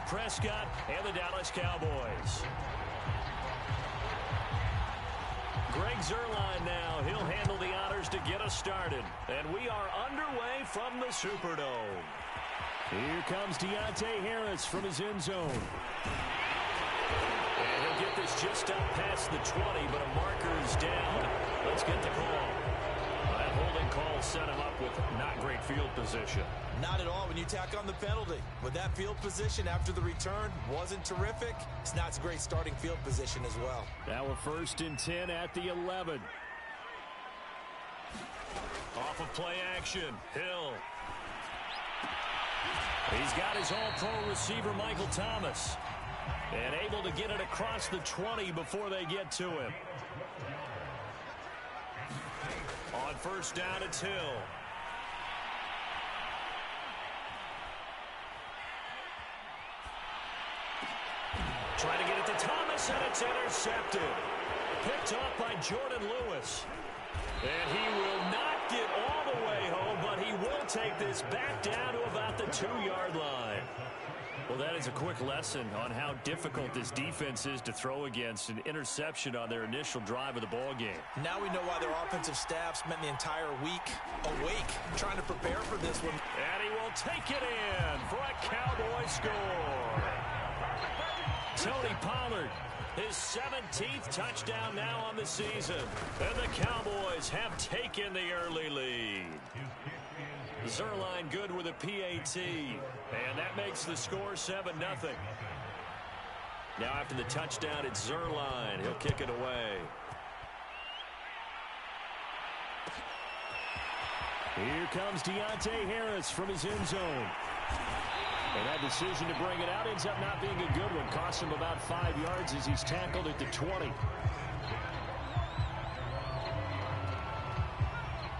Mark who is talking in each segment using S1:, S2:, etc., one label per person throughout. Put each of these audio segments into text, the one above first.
S1: Prescott and the Dallas Cowboys. Greg Zuerlein now. He'll handle the honors to get us started. And we are underway from the Superdome. Here comes Deontay Harris from his end zone. And he'll get this just up past the 20, but a marker is down. Let's get the call. That holding call set him up with not great field position.
S2: Not at all when you tack on the penalty. With that field position after the return wasn't terrific, it's not a great starting field position as well.
S1: Now a 1st and 10 at the 11. Off of play action, Hill. He's got his all-pro receiver, Michael Thomas. And able to get it across the 20 before they get to him. On 1st down, it's Hill. Trying to get it to Thomas, and it's intercepted. Picked off by Jordan Lewis. And he will not get all the way home, but he will take this back down to about the 2-yard line. Well, that is a quick lesson on how difficult this defense is to throw against. An interception on their initial drive of the ball game.
S2: Now we know why their offensive staff spent the entire week awake trying to prepare for this one.
S1: And he will take it in for a Cowboy score. Tony Pollard, his 17th touchdown now on the season. And the Cowboys have taken the early lead. Zuerlein good with a PAT. And that makes the score 7-0. Now after the touchdown, it's Zuerlein. He'll kick it away. Here comes Deontay Harris from his end zone. And that decision to bring it out ends up not being a good one. Costs him about 5 yards as he's tackled at the 20.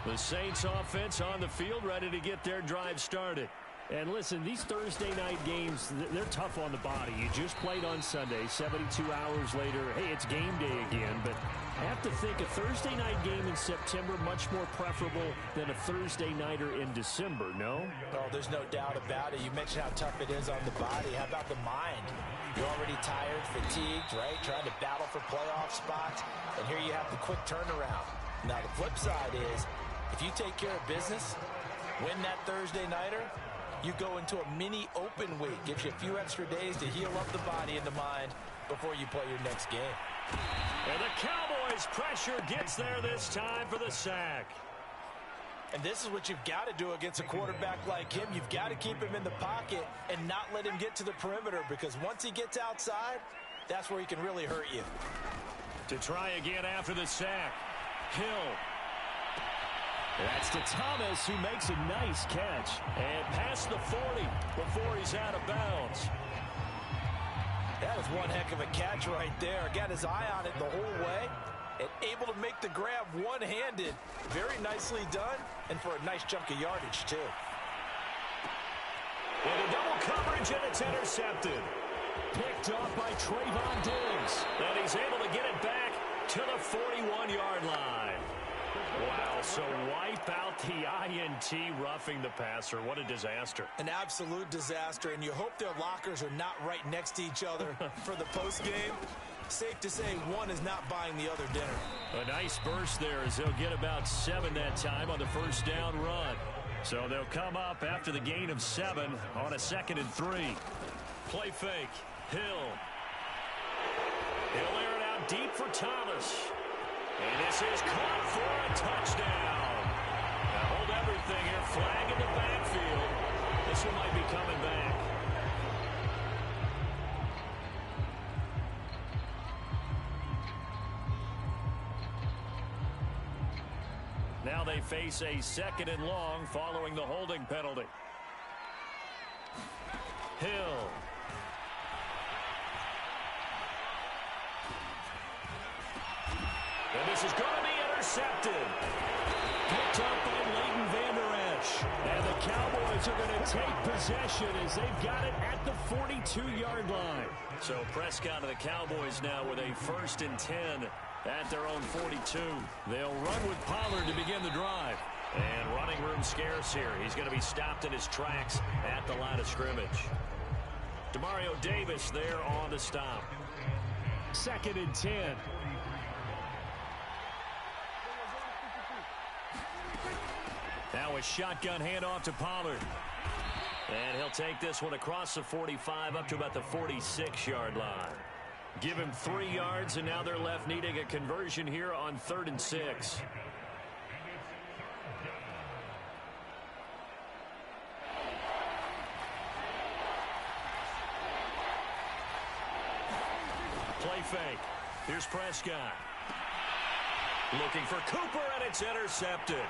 S1: The Saints offense on the field, ready to get their drive started. And listen, these Thursday night games, they're tough on the body. You just played on Sunday, 72 hours later. Hey, it's game day again. But I have to think a Thursday night game in September much more preferable than a Thursday nighter in December, no?
S2: Oh, there's no doubt about it. You mentioned how tough it is on the body. How about the mind? You're already tired, fatigued, right? Trying to battle for playoff spots. And here you have the quick turnaround. Now, the flip side is, if you take care of business, win that Thursday nighter, you go into a mini open week. Gives you a few extra days to heal up the body and the mind before you play your next game.
S1: And the Cowboys' pressure gets there this time for the sack.
S2: And this is what you've got to do against a quarterback like him. You've got to keep him in the pocket and not let him get to the perimeter, because once he gets outside, that's where he can really hurt you.
S1: To try again after the sack, Hill. That's to Thomas, who makes a nice catch. And past the 40 before he's out of bounds.
S2: That was one heck of a catch right there. Got his eye on it the whole way. And able to make the grab one-handed. Very nicely done. And for a nice chunk of yardage, too.
S1: And a double coverage, and it's intercepted. Picked off by Trayvon Diggs. And he's able to get it back to the 41-yard line. Wow, so wipe out the INT, roughing the passer. What a disaster.
S2: An absolute disaster, and you hope their lockers are not right next to each other for the postgame. Safe to say one is not buying the other dinner.
S1: A nice burst there as they'll get about 7 that time on the 1st down run. So they'll come up after the gain of 7 on a 2nd and 3. Play fake. Hill. He'll air it out deep for Thomas. And this is caught for a touchdown. Now hold everything here. Flag in the backfield. This one might be coming back. Now they face a 2nd and long following the holding penalty. Hill. And this is going to be intercepted. Picked up by Leighton Vander Esch. And the Cowboys are going to take possession as they've got it at the 42-yard line. So Prescott and the Cowboys now with a 1st and 10 at their own 42. They'll run with Pollard to begin the drive. And running room scarce here. He's going to be stopped in his tracks at the line of scrimmage. Demario Davis there on the stop.
S3: 2nd and 10.
S1: Now a shotgun handoff to Pollard. And he'll take this one across the 45 up to about the 46-yard line. Give him 3 yards, and now they're left needing a conversion here on 3rd and 6. Play fake. Here's Prescott. Looking for Cooper, and it's intercepted.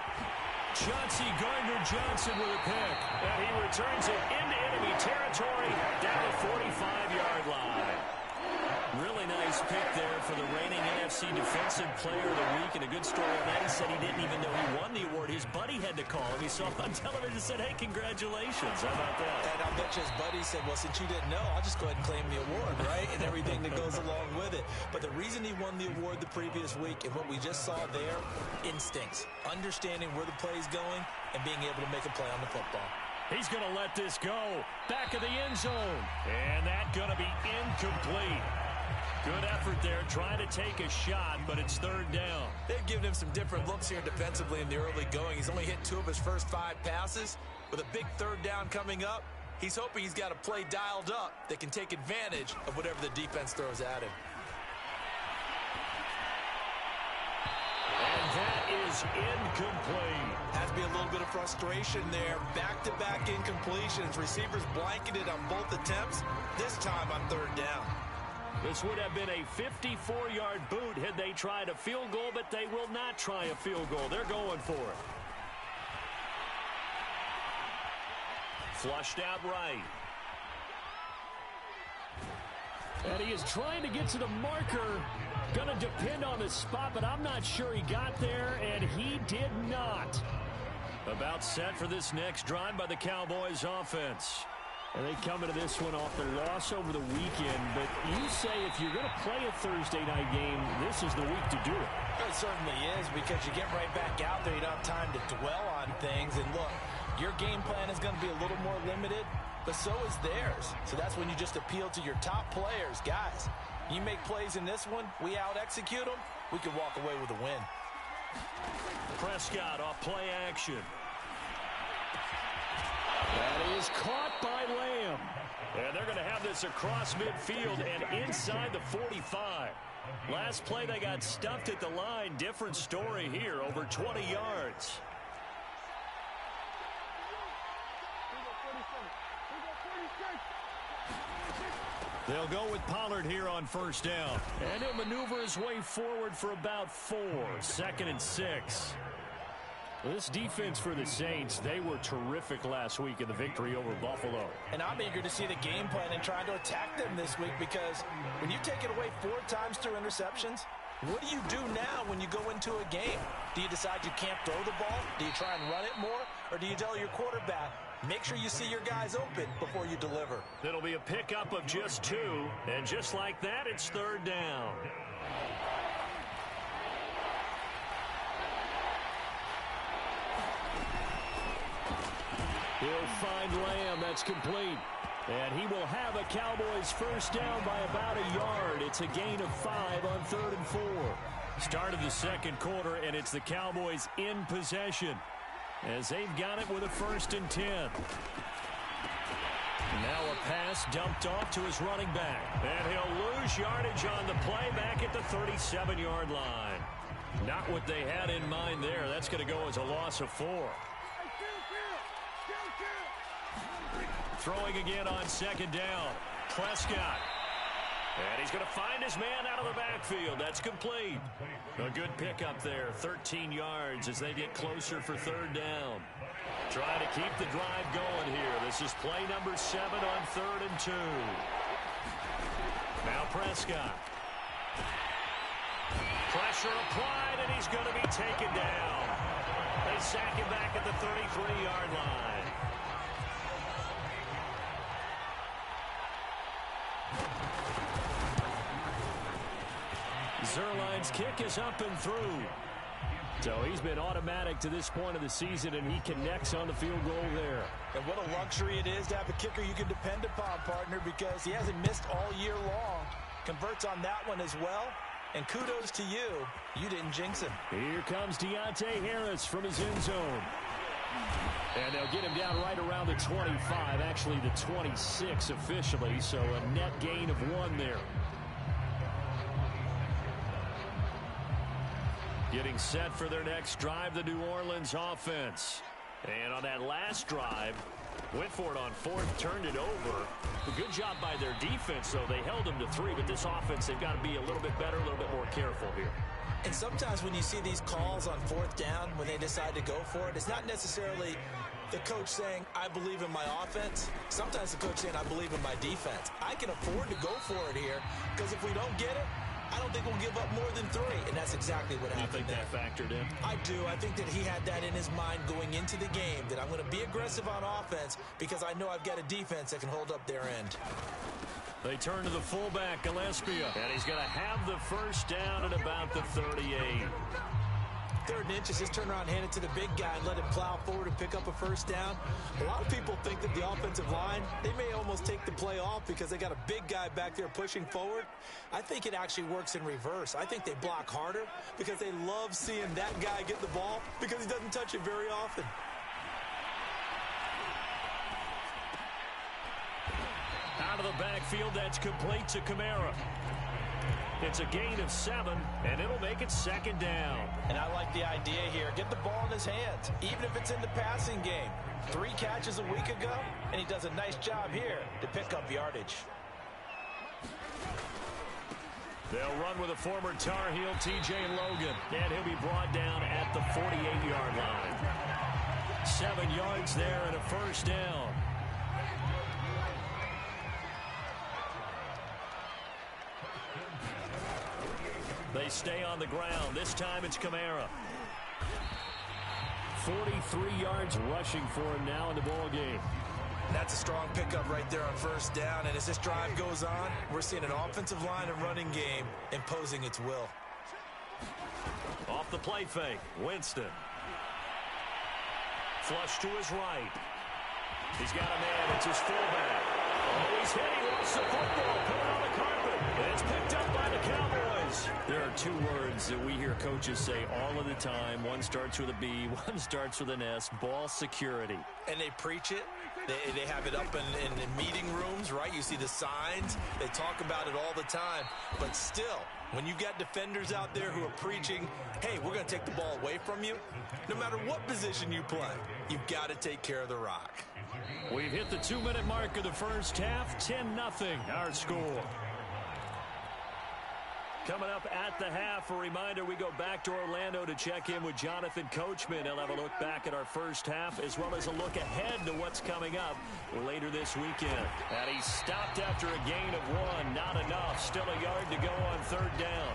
S1: Chauncey Gardner-Johnson with a pick. And he returns it into enemy territory down the 45-yard line. Really nice pick there for the reigning NFC Defensive Player of the Week. And a good story on that. He said he didn't even know he won the award. His buddy had to call him. He saw him on television and said, hey, congratulations. How about that?
S2: And I'll bet you his buddy said, well, since you didn't know, I'll just go ahead and claim the award, right? And everything that goes along with it. But the reason he won the award the previous week and what we just saw there, instincts. Understanding where the play is going and being able to make a play on the football.
S1: He's going to let this go. Back of the end zone. And that's going to be incomplete. Good effort there, trying to take a shot, but it's 3rd down.
S2: They've given him some different looks here defensively in the early going. He's only hit 2 of his first 5 passes. With a big 3rd down coming up, he's hoping he's got a play dialed up that can take advantage of whatever the defense throws at him.
S1: And that is incomplete.
S2: Has to be a little bit of frustration there. Back-to-back incompletions. Receivers blanketed on both attempts, this time on 3rd down.
S1: This would have been a 54-yard boot had they tried a field goal, but they will not try a field goal. They're going for it. Flushed out right.
S3: And he is trying to get to the marker. Going to depend on the spot, but I'm not sure he got there, and he did not.
S1: About set for this next drive by the Cowboys offense.
S3: And they come into this one off the loss over the weekend. But you say if you're going to play a Thursday night game, this is the week to do it.
S2: It certainly is, because you get right back out there. You don't have time to dwell on things. And look, your game plan is going to be a little more limited, but so is theirs. So that's when you just appeal to your top players. Guys, you make plays in this one, we out-execute them, we can walk away with a win.
S1: Prescott off play action.
S3: That is caught by Lamb.
S1: And they're going to have this across midfield and inside the 45. Last play they got stuffed at the line. Different story here, over 20 yards. They'll go with Pollard here on 1st down. And he'll maneuver his way forward for about 4. 2nd and 6.
S3: This defense for the Saints, they were terrific last week in the victory over Buffalo.
S2: And I'm eager to see the game plan and trying to attack them this week, because when you take it away 4 times through interceptions, what do you do now when you go into a game? Do you decide you can't throw the ball? Do you try and run it more? Or do you tell your quarterback, make sure you see your guys open before you deliver?
S1: It'll be a pickup of just 2, and just like that, it's 3rd down.
S3: He'll find Lamb. That's complete. And he will have a Cowboys 1st down by about a yard. It's a gain of 5 on 3rd and 4.
S1: Start of the 2nd quarter, and it's the Cowboys in possession as they've got it with a 1st and 10. Now a pass dumped off to his running back. And he'll lose yardage on the play back at the 37-yard line. Not what they had in mind there. That's going to go as a loss of 4. Throwing again on 2nd down. Prescott. And he's going to find his man out of the backfield. That's complete. A good pickup there. 13 yards as they get closer for 3rd down. Trying to keep the drive going here. This is play number 7 on 3rd and 2. Now Prescott. Pressure applied, and he's going to be taken down. They sack him back at the 33-yard line. Zerline's kick is up and through.
S3: So he's been automatic to this point of the season, and he connects on the field goal there.
S2: And what a luxury it is to have a kicker you can depend upon, partner, because he hasn't missed all year long. Converts on that one as well. And kudos to you. You didn't jinx him.
S3: Here comes Deontay Harris from his end zone. And they'll get him down right around the 25, actually the 26 officially, so a net gain of 1 there. Getting set for their next drive, the New Orleans offense. And on that last drive, went for it on 4th, turned it over. A good job by their defense, though. They held them to 3, but this offense, they've got to be a little bit better, a little bit more careful here.
S2: And sometimes when you see these calls on 4th down, when they decide to go for it, it's not necessarily the coach saying, I believe in my offense. Sometimes the coach saying, I believe in my defense. I can afford to go for it here, because if we don't get it, I don't think we'll give up more than 3, and that's exactly what happened.
S3: You think that factored in?
S2: I do. I think that he had that in his mind going into the game, that I'm going to be aggressive on offense because I know I've got a defense that can hold up their end.
S3: They turn to the fullback, Gillespie, and he's going to have the first down at about the 38.
S2: 3rd and inches, just turn around and hand it to the big guy and let him plow forward and pick up a first down. A lot of people think that the offensive line, they may almost take the play off because they got a big guy back there pushing forward. I think it actually works in reverse. I think they block harder because they love seeing that guy get the ball because he doesn't touch it very often.
S3: Out of the backfield, that's complete to Kamara. It's a gain of 7, and it'll make it 2nd down.
S2: And I like the idea here. Get the ball in his hands, even if it's in the passing game. 3 catches a week ago, and he does a nice job here to pick up yardage.
S3: They'll run with a former Tar Heel, T.J. Logan, and he'll be brought down at the 48-yard line. 7 yards there and a first down. They stay on the ground. This time it's Kamara. 43 yards rushing for him now in the ball game.
S2: That's a strong pickup right there on 1st down. And as this drive goes on, we're seeing an offensive line and running game imposing its will.
S3: Off the play fake, Winston. Flush to his right. He's got a man. It's his fullback. Oh, he's hit. He lost the football. Put it on the carpet. And it's picked up by the Cowboys. There are 2 words that we hear coaches say all of the time. One starts with a B, one starts with an S. Ball security.
S2: And they preach it. They have it up in meeting rooms, right? You see the signs. They talk about it all the time. But still, when you got defenders out there who are preaching, hey, we're going to take the ball away from you, no matter what position you play, you've got to take care of the rock.
S3: We've hit the 2-minute mark of the first half. 10-0 our score. Coming up at the half, a reminder, we go back to Orlando to check in with Jonathan Coachman. He'll have a look back at our first half as well as a look ahead to what's coming up later this weekend. And he stopped after a gain of 1. Not enough. Still a yard to go on 3rd down.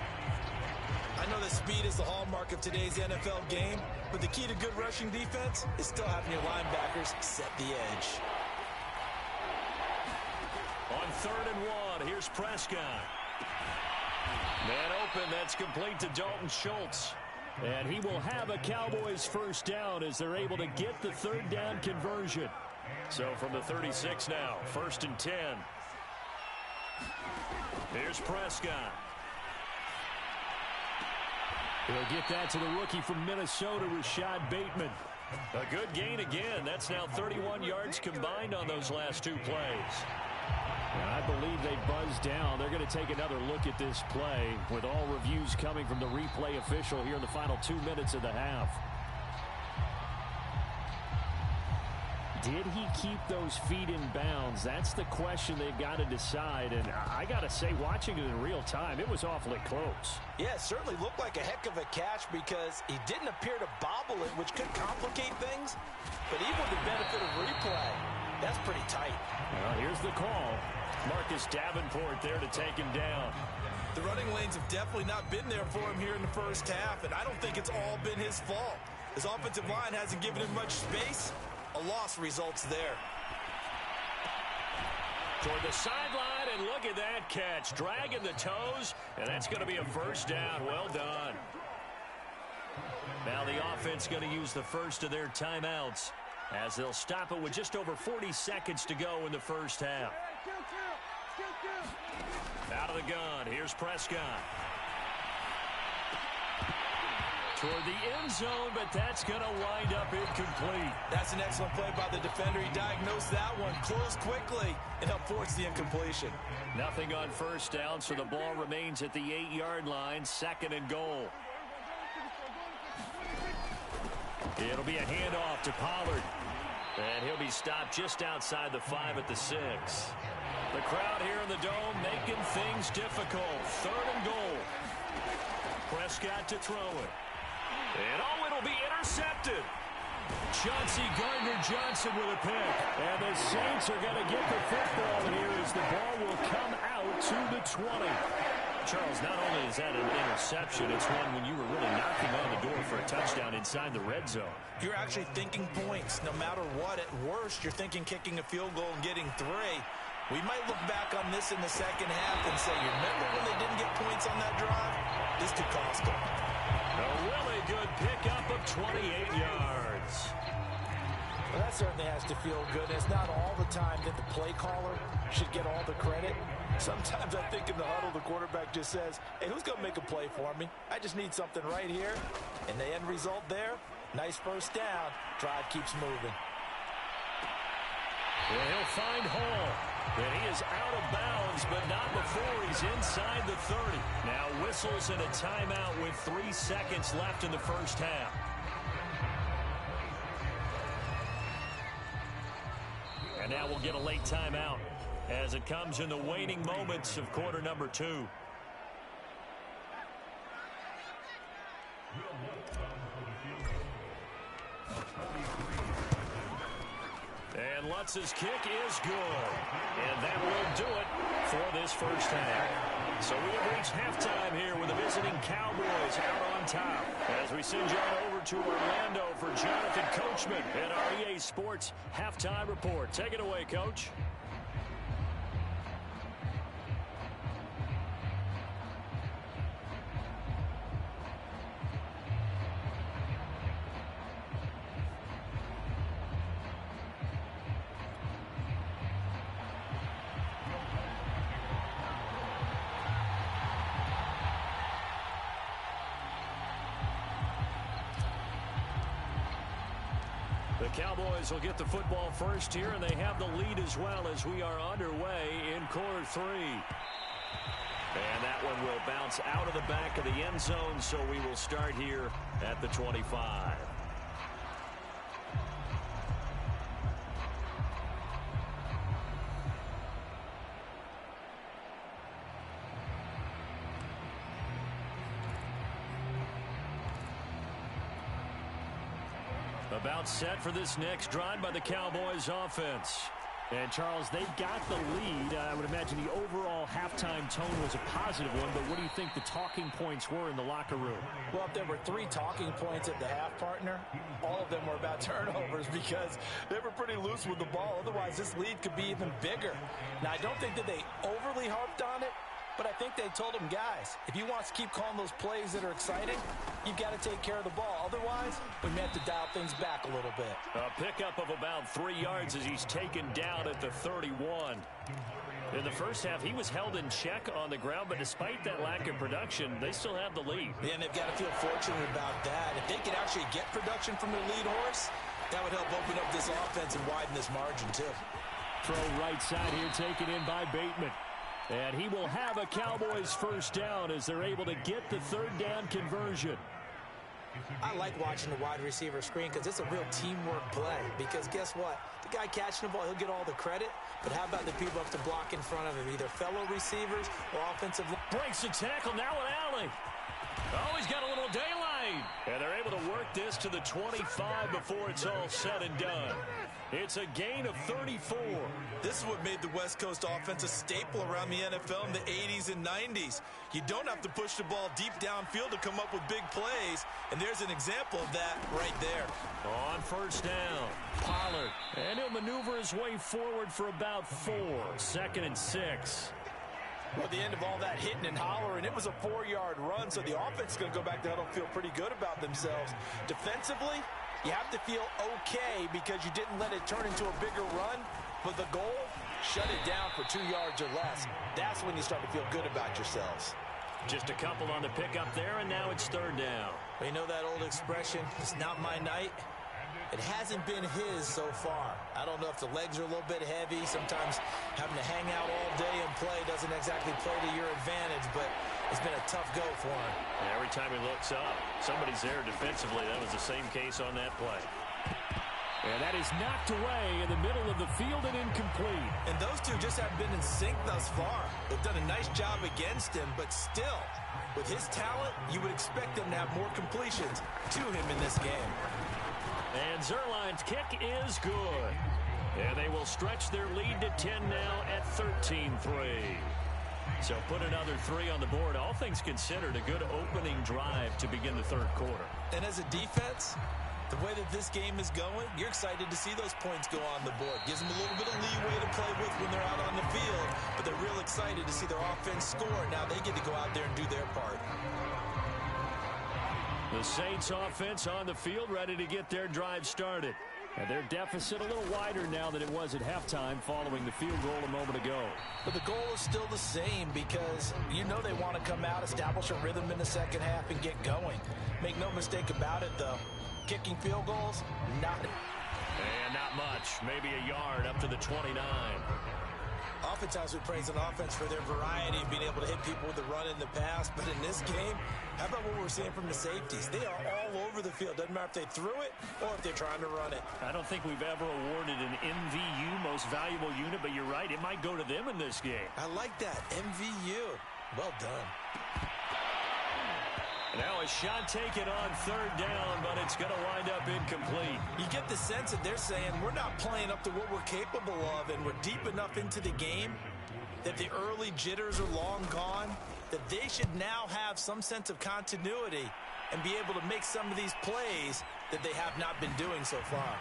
S2: I know that speed is the hallmark of today's NFL game, but the key to good rushing defense is still having your linebackers set the edge.
S3: On 3rd and 1, here's Prescott. Man open, that's complete to Dalton Schultz. And he will have a Cowboys first down as they're able to get the 3rd down conversion. So from the 36 now, 1st and 10. Here's Prescott. He'll get that to the rookie from Minnesota, Rashad Bateman. A good gain again. That's now 31 yards combined on those last 2 plays. And I believe they buzzed down. They're going to take another look at this play with all reviews coming from the replay official here in the final 2 minutes of the half. Did he keep those feet in bounds? That's the question they've got to decide. And I got to say, watching it in real time, it was awfully close.
S2: Yeah, it certainly looked like a heck of a catch because he didn't appear to bobble it, which could complicate things. But even with the benefit of replay, that's pretty tight.
S3: Well, here's the call. Marcus Davenport there to take him down.
S2: The running lanes have definitely not been there for him here in the first half, and I don't think it's all been his fault. His offensive line hasn't given him much space. A loss results there.
S3: Toward the sideline, and look at that catch. Dragging the toes, and that's going to be a first down. Well done. Now the offense going to use the first of their timeouts as they'll stop it with just over 40 seconds to go in the first half. Out of the gun, here's Prescott. Toward the end zone, but that's going to wind up incomplete.
S2: That's an excellent play by the defender. He diagnosed that one, closed quickly, and helped force the incompletion.
S3: Nothing on first down, so the ball remains at the 8-yard line, 2nd and goal. It'll be a handoff to Pollard. And he'll be stopped just outside the 5 at the 6. The crowd here in the Dome making things difficult. 3rd and goal. Prescott to throw it. And it'll be intercepted. Chauncey Gardner-Johnson with a pick. And the Saints are going to get the football here as the ball will come out to the 20. Charles, not only is that an interception, it's one when you were really knocking on the door for a touchdown inside the red zone.
S2: You're actually thinking points no matter what. At worst, you're thinking kicking a field goal and getting 3. We might look back on this in the second half and say, you remember when they didn't get points on that drive? This could cost them.
S3: A really good pickup of 28 yards.
S2: Well, that certainly has to feel good. It's not all the time that the play caller should get all the credit. Sometimes I think in the huddle, the quarterback just says, hey, who's going to make a play for me? I just need something right here. And the end result there, nice first down. Drive keeps moving.
S3: And he'll find Hall. And he is out of bounds, but not before he's inside the 30. Now whistles and a timeout with 3 seconds left in the first half. And now we'll get a late timeout as it comes in the waning moments of quarter number 2. And Lutz's kick is good. And that will do it for this first half. So we have reached halftime here with the visiting Cowboys out on top. As we send you on over to Orlando for Jonathan Coachman at our EA Sports Halftime Report. Take it away, Coach. The Cowboys will get the football first here, and they have the lead as well as we are underway in quarter 3. And that one will bounce out of the back of the end zone, so we will start here at the 25. About set for this next drive by the Cowboys offense. And, Charles, they got the lead. I would imagine the overall halftime tone was a positive one, but what do you think the talking points were in the locker room?
S2: Well, if there were 3 talking points at the half, partner, all of them were about turnovers because they were pretty loose with the ball. Otherwise, this lead could be even bigger. Now, I don't think that they overly harped on it, but I think they told them, guys, if you want to keep calling those plays that are exciting, you've got to take care of the ball. Otherwise, we may have to dial things back a little bit.
S3: A pickup of about 3 yards as he's taken down at the 31. In the first half, he was held in check on the ground, but despite that lack of production, they still have the lead.
S2: Yeah, and they've got to feel fortunate about that. If they could actually get production from their lead horse, that would help open up this offense and widen this margin, too.
S3: Throw right side here taken in by Bateman. And he will have a Cowboys first down as they're able to get the 3rd down conversion.
S2: I like watching the wide receiver screen because it's a real teamwork play. Because guess what? The guy catching the ball, he'll get all the credit. But how about the people up to block in front of him? Either fellow receivers or offensive.
S3: Breaks the tackle, now an alley. Oh, he's got a little daylight. And they're able to work this to the 25 before it's all said and done. It's a gain of 34.
S2: This is what made the West Coast offense a staple around the NFL in the 80s and 90s. You don't have to push the ball deep downfield to come up with big plays, and there's an example of that right there.
S3: On first down, Pollard, and he'll maneuver his way forward for about 4. 2nd and 6.
S2: Well, at the end of all that hitting and hollering, it was a 4-yard run, so the offense is going to go back to huddle and feel pretty good about themselves. Defensively, you have to feel okay because you didn't let it turn into a bigger run, but the goal, shut it down for 2 yards or less. That's when you start to feel good about yourselves.
S3: Just a couple on the pickup there, and now it's third down.
S2: Well, you know that old expression, it's not my night? It hasn't been his so far. I don't know if the legs are a little bit heavy. Sometimes having to hang out all day and play doesn't exactly play to your advantage, but it's been a tough go for him.
S3: And every time he looks up, somebody's there defensively. That was the same case on that play. And that is knocked away in the middle of the field and incomplete.
S2: And those two just haven't been in sync thus far. They've done a nice job against him, but still, with his talent, you would expect them to have more completions to him in this game.
S3: And Zerline's kick is good. And they will stretch their lead to 10 now at 13-3. So put another 3 on the board. All things considered, a good opening drive to begin the third quarter.
S2: And as a defense, the way that this game is going, you're excited to see those points go on the board. Gives them a little bit of leeway to play with when they're out on the field, but they're real excited to see their offense score. Now they get to go out there and do their part.
S3: The Saints offense on the field, ready to get their drive started. And their deficit a little wider now than it was at halftime following the field goal a moment ago.
S2: But the goal is still the same because you know they want to come out, establish a rhythm in the second half, and get going. Make no mistake about it, though. Kicking field goals, not.
S3: And not much. Maybe a yard up to the 29.
S2: Oftentimes we praise an offense for their variety of being able to hit people with the run in the pass. But in this game, how about what we're seeing from the safeties? They are all over the field. Doesn't matter if they threw it or if they're trying to run it.
S3: I don't think we've ever awarded an MVU, most valuable unit, but you're right. It might go to them in this game.
S2: I like that. MVU. Well done.
S3: Now a shot taken on third down, but it's going to wind up incomplete.
S2: You get the sense that they're saying we're not playing up to what we're capable of, and we're deep enough into the game that the early jitters are long gone, that they should now have some sense of continuity and be able to make some of these plays that they have not been doing so far.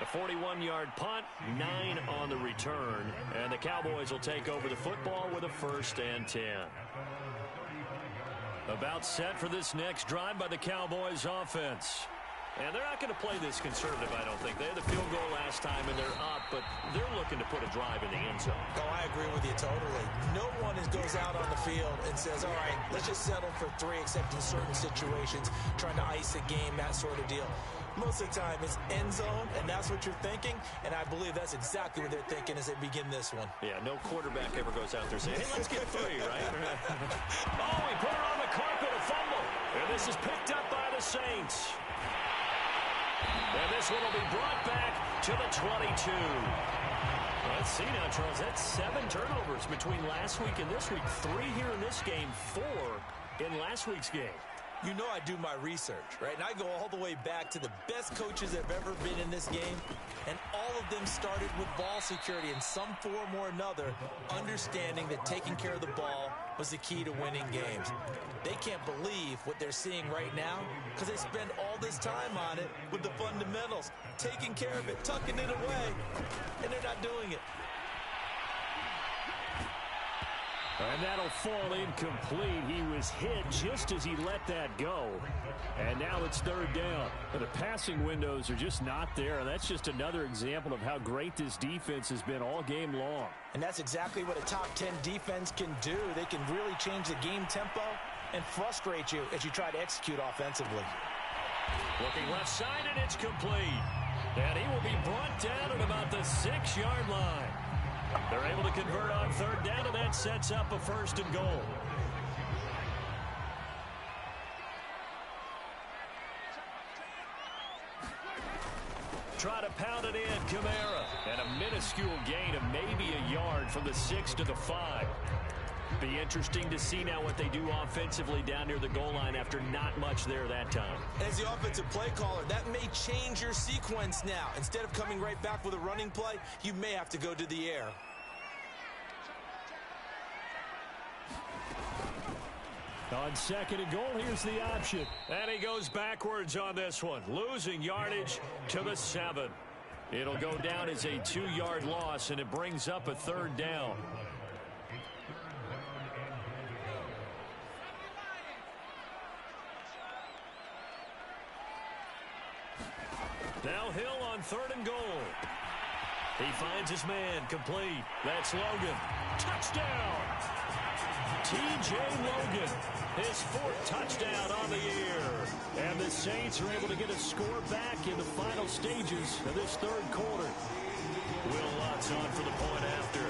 S3: A 41-yard punt, 9 on the return, and the Cowboys will take over the football with a 1st and 10. About set for this next drive by the Cowboys offense. And they're not going to play this conservative, I don't think. They had the field goal last time, and they're up, but they're looking to put a drive in the end zone.
S2: Oh, I agree with you totally. No one goes out on the field and says, all right, let's just settle for 3, except in certain situations, trying to ice a game, that sort of deal. Most of the time, it's end zone, and that's what you're thinking, and I believe that's exactly what they're thinking as they begin this one.
S3: Yeah, no quarterback ever goes out there saying, hey, let's get 3, right? Oh, he put it on the carpet, a fumble. And this is picked up by the Saints. And this one will be brought back to the 22. Let's see now, Charles. That's 7 turnovers between last week and this week. 3 here in this game, 4 in last week's game.
S2: You know I do my research, right? And I go all the way back to the best coaches that have ever been in this game, and all of them started with ball security in some form or another, understanding that taking care of the ball was the key to winning games. They can't believe what they're seeing right now because they spend all this time on it with the fundamentals, taking care of it, tucking it away, and they're not doing it.
S3: And that'll fall incomplete. He was hit just as he let that go. And now it's third down. But the passing windows are just not there. And that's just another example of how great this defense has been all game long.
S2: And that's exactly what a top 10 defense can do. They can really change the game tempo and frustrate you as you try to execute offensively.
S3: Looking left side, and it's complete. And he will be brought down at about the 6-yard line. They're able to convert on third down, and that sets up a 1st and goal. Try to pound it in, Kamara. And a minuscule gain of maybe a yard from the 6 to the 5. Be interesting to see now what they do offensively down near the goal line after not much there that time.
S2: As the offensive play caller, that may change your sequence now. Instead of coming right back with a running play, you may have to go to the air.
S3: On 2nd and goal, here's the option. And he goes backwards on this one, losing yardage to the 7. It'll go down as a 2-yard loss, and it brings up a 3rd down. Now Hill on 3rd and goal. He finds his man, complete. That's Logan. Touchdown! T.J. Logan, his 4th touchdown on the year. And the Saints are able to get a score back in the final stages of this 3rd quarter. Will Lutz on for the point after.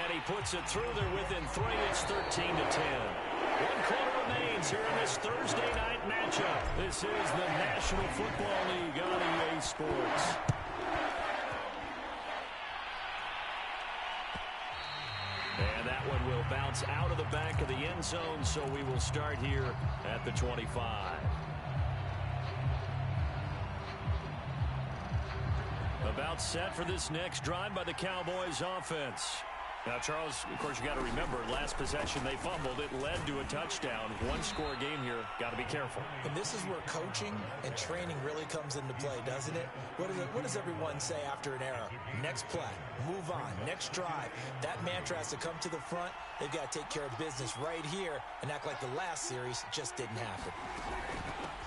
S3: And he puts it through there within 3. It's 13-10. 1 quarter remains here in this Thursday night matchup. This is the National Football League on EA Sports. And that one will bounce out of the back of the end zone, so we will start here at the 25. About set for this next drive by the Cowboys offense. Now, Charles, of course, you got to remember, last possession they fumbled. It led to a touchdown. 1-score game here. Got to be careful.
S2: And this is where coaching and training really comes into play, doesn't it? What does everyone say after an error? Next play, move on, next drive. That mantra has to come to the front. They've got to take care of business right here and act like the last series just didn't happen.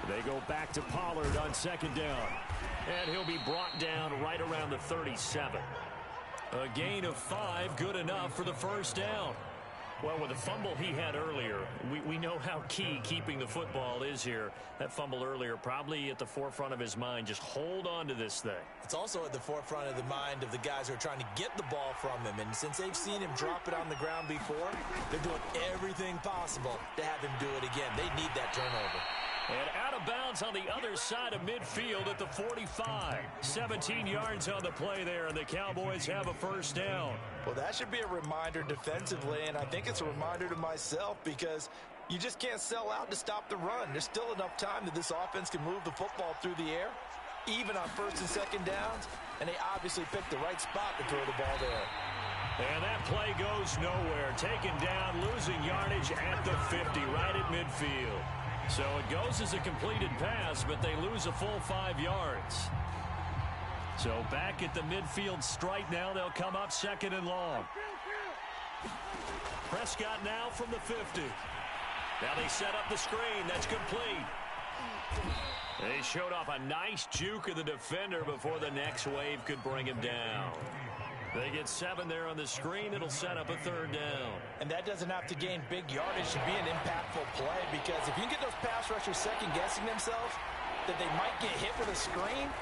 S3: They go back to Pollard on 2nd down. And he'll be brought down right around the 37. A gain of 5, good enough for the 1st down. Well, with the fumble he had earlier, we know how key keeping the football is here. That fumble earlier probably at the forefront of his mind. Just hold on to this thing.
S2: It's also at the forefront of the mind of the guys who are trying to get the ball from him. And since they've seen him drop it on the ground before, they're doing everything possible to have him do it again. They need that turnover.
S3: And out of bounds on the other side of midfield at the 45. 17 yards on the play there, and the Cowboys have a 1st down.
S2: Well, that should be a reminder defensively, and I think it's a reminder to myself because you just can't sell out to stop the run. There's still enough time that this offense can move the football through the air, even on 1st and 2nd downs, and they obviously picked the right spot to throw the ball there.
S3: And that play goes nowhere. Taken down, losing yardage at the 50, right at midfield. So it goes as a completed pass, but they lose a full 5 yards. So back at the midfield stripe now, they'll come up 2nd and long. Prescott now from the 50. Now they set up the screen. That's complete. They showed off a nice juke of the defender before the next wave could bring him down. They get 7 there on the screen. It'll set up a 3rd down.
S2: And that doesn't have to gain big yardage to be an impactful play, because if you can get those pass rushers second-guessing themselves that they might get hit with a screen,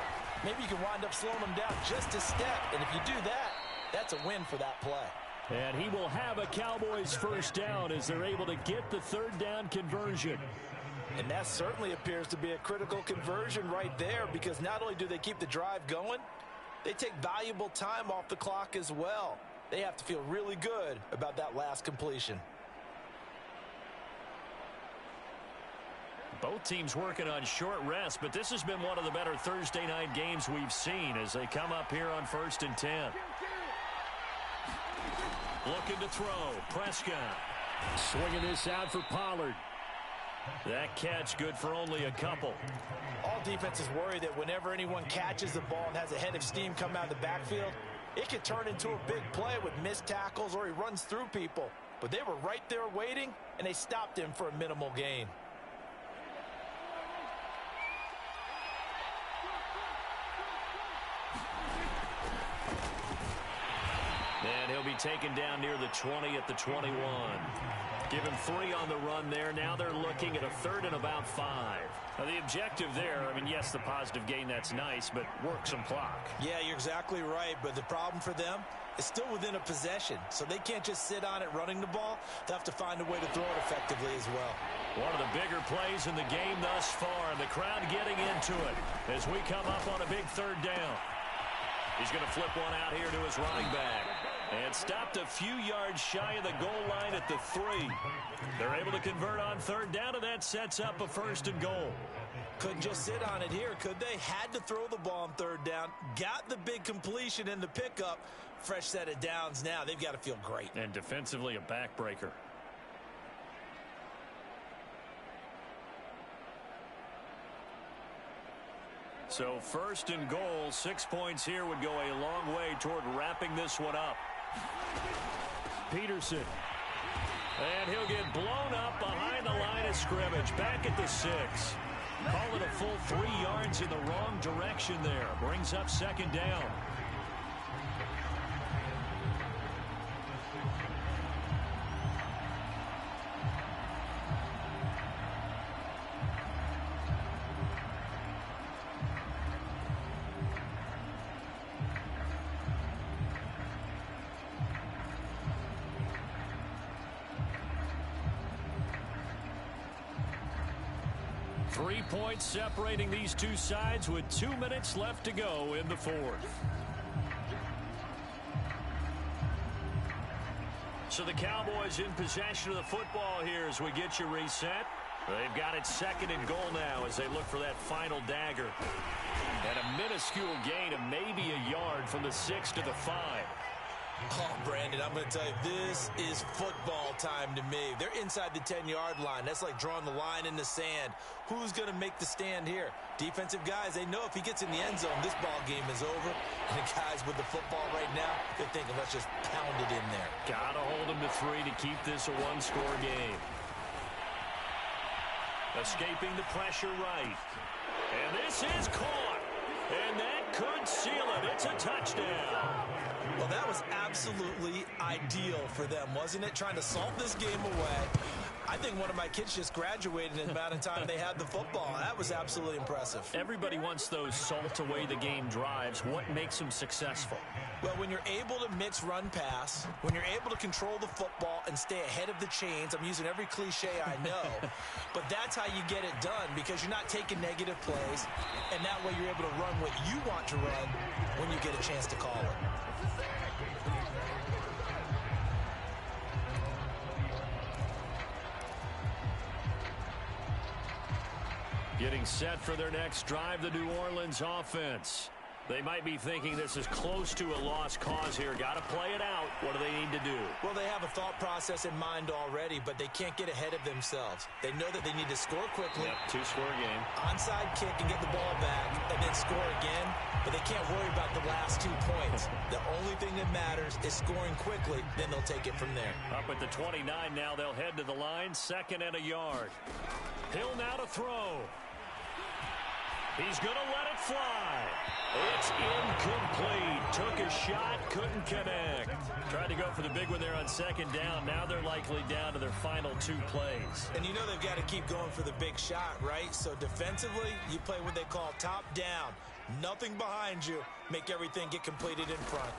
S2: maybe you can wind up slowing them down just a step. And if you do that, that's a win for that play.
S3: And he will have a Cowboys 1st down as they're able to get the 3rd down conversion.
S2: And that certainly appears to be a critical conversion right there, because not only do they keep the drive going, they take valuable time off the clock as well. They have to feel really good about that last completion.
S3: Both teams working on short rest, but this has been one of the better Thursday night games we've seen as they come up here on 1st and 10. Looking to throw. Prescott swinging this out for Pollard. That catch good for only a couple.
S2: All defenses worry that whenever anyone catches the ball and has a head of steam come out of the backfield, it could turn into a big play with missed tackles or he runs through people. But they were right there waiting, and they stopped him for a minimal gain.
S3: And he'll be taken down near the 20 at the 21. Give him 3 on the run there. Now they're looking at a 3rd and about 5. Now the objective there, I mean, yes, the positive gain, that's nice, but work some clock.
S2: Yeah, you're exactly right, but the problem for them is still within a possession, so they can't just sit on it running the ball. They'll have to find a way to throw it effectively as well.
S3: One of the bigger plays in the game thus far, and the crowd getting into it as we come up on a big 3rd down. He's going to flip one out here to his running back. And stopped a few yards shy of the goal line at the 3. They're able to convert on 3rd down, and that sets up a 1st and goal.
S2: Couldn't just sit on it here, could they? Had to throw the ball on 3rd down. Got the big completion in the pickup. Fresh set of downs now. They've got to feel great.
S3: And defensively, a backbreaker. So first and goal, 6 points here would go a long way toward wrapping this one up. Peterson. And he'll get blown up behind the line of scrimmage. Back at the 6. Call it a full 3 yards in the wrong direction there. Brings up second down. Three points separating these two sides with 2 minutes left to go in the fourth. So the Cowboys in possession of the football here as we get you reset. They've got it second and goal now as they look for that final dagger. And a minuscule gain of maybe a yard from the 6 to the 5.
S2: Oh, Brandon, I'm going to tell you, this is football time to me. They're inside the 10-yard line. That's like drawing the line in the sand. Who's going to make the stand here? Defensive guys, they know if he gets in the end zone, this ball game is over. And the guys with the football right now, they're thinking, let's just pound it in there.
S3: Got to hold them to 3 to keep this a one-score game. Escaping the pressure right. And this is caught. And that could seal it. It's a touchdown.
S2: Well, that was absolutely ideal for them, wasn't it? Trying to salt this game away. I think one of my kids just graduated in the amount of time they had the football. That was absolutely impressive.
S3: Everybody wants those salt-away-the-game drives. What makes them successful?
S2: Well, when you're able to mix run-pass, when you're able to control the football and stay ahead of the chains, I'm using every cliche I know, but that's how you get it done because you're not taking negative plays, and that way you're able to run what you want to run when you get a chance to call it.
S3: Getting set for their next drive, the New Orleans offense. They might be thinking this is close to a lost cause here. Got to play it out. What do they need to do?
S2: Well, they have a thought process in mind already, but they can't get ahead of themselves. They know that they need to score quickly.
S3: Yep, two-score game.
S2: Onside kick and get the ball back and then score again, but they can't worry about the last 2 points. The only thing that matters is scoring quickly, then they'll take it from there.
S3: Up at the 29 now, they'll head to the line, 2nd and a yard. Hill now to throw. He's going to let it fly. It's incomplete. Took a shot, couldn't connect. Tried to go for the big one there on 2nd down. Now they're likely down to their final 2 plays.
S2: And you know they've got to keep going for the big shot, right? So defensively, you play what they call top down. Nothing behind you. Make everything get completed in front.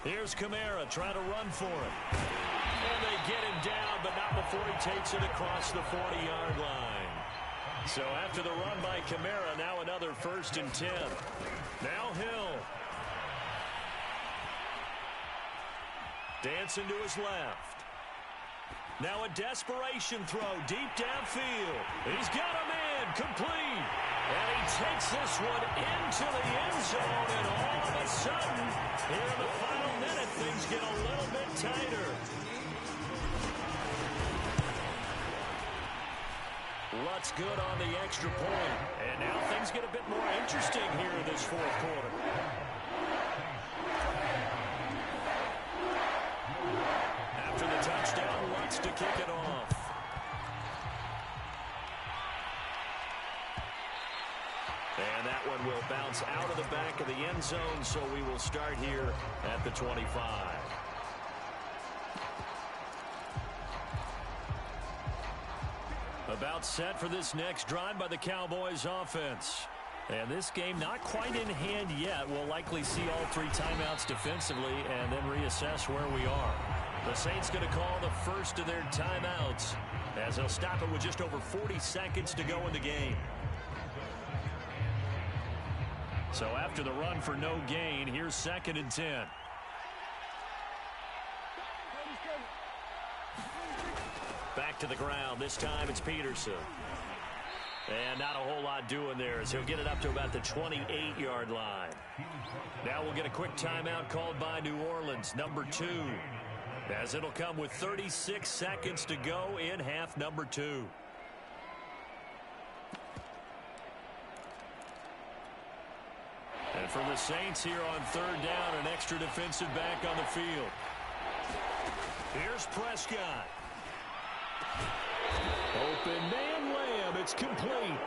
S3: Here's Kamara trying to run for it. And they get him down, but not before he takes it across the 40-yard line. So after the run by Kamara, now another 1st and 10. Now Hill. Dancing to his left. Now a desperation throw deep downfield. He's got a man complete. And he takes this one into the end zone. And all of a sudden, here in the final minute, things get a little bit tighter. Lutz good on the extra point. And now things get a bit more interesting here in this 4th quarter. After the touchdown, Lutz to kick it off. And that one will bounce out of the back of the end zone, so we will start here at the 25. About set for this next drive by the Cowboys offense. And this game not quite in hand yet. We'll likely see all 3 timeouts defensively and then reassess where we are. The Saints going to call the first of their timeouts as they'll stop it with just over 40 seconds to go in the game. So after the run for no gain, here's 2nd and 10. Back to the ground. This time it's Peterson. And not a whole lot doing there as he'll get it up to about the 28-yard line. Now we'll get a quick timeout called by New Orleans, number 2. As it'll come with 36 seconds to go in half number 2. for the Saints here on third down, an extra defensive back on the field. Here's Prescott. Open man Lamb. It's complete.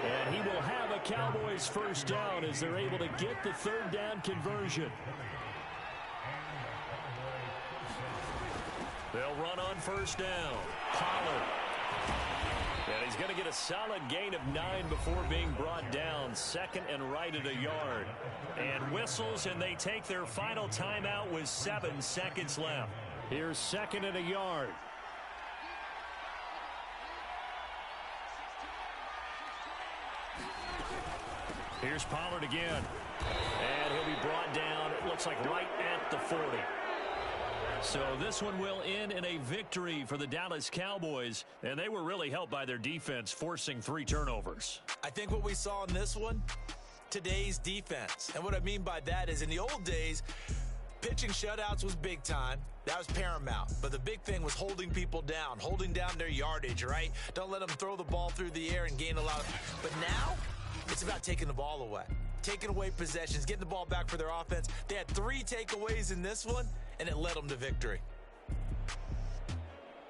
S3: And he will have a Cowboys first down as they're able to get the third down conversion. They'll run on first down. Pollard. And he's going to get a solid gain of 9 before being brought down. Second and right at a yard. And whistles, and they take their final timeout with 7 seconds left. Here's second and a yard. Here's Pollard again. And he'll be brought down, it looks like right at the 40. So this one will end in a victory for the Dallas Cowboys, and they were really helped by their defense, forcing 3 turnovers.
S2: I think what we saw in this one, today's defense. And what I mean by that is in the old days, pitching shutouts was big time. That was paramount. But the big thing was holding people down, holding down their yardage, right? Don't let them throw the ball through the air and gain a lot of... But now, it's about taking the ball away. Taking away possessions, getting the ball back for their offense. They had 3 takeaways in this one, and it led them to victory.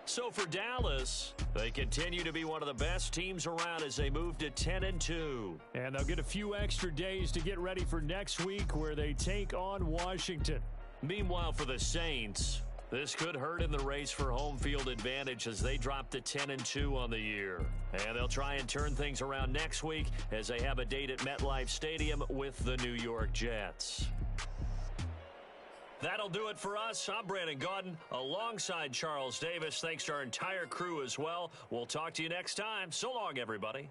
S3: So for Dallas, they continue to be one of the best teams around as they move to 10-2. And they'll get a few extra days to get ready for next week where they take on Washington. Meanwhile, for the Saints, this could hurt in the race for home field advantage as they drop to 10-2 on the year. And they'll try and turn things around next week as they have a date at MetLife Stadium with the New York Jets. That'll do it for us. I'm Brandon Gaudin alongside Charles Davis. Thanks to our entire crew as well. We'll talk to you next time. So long, everybody.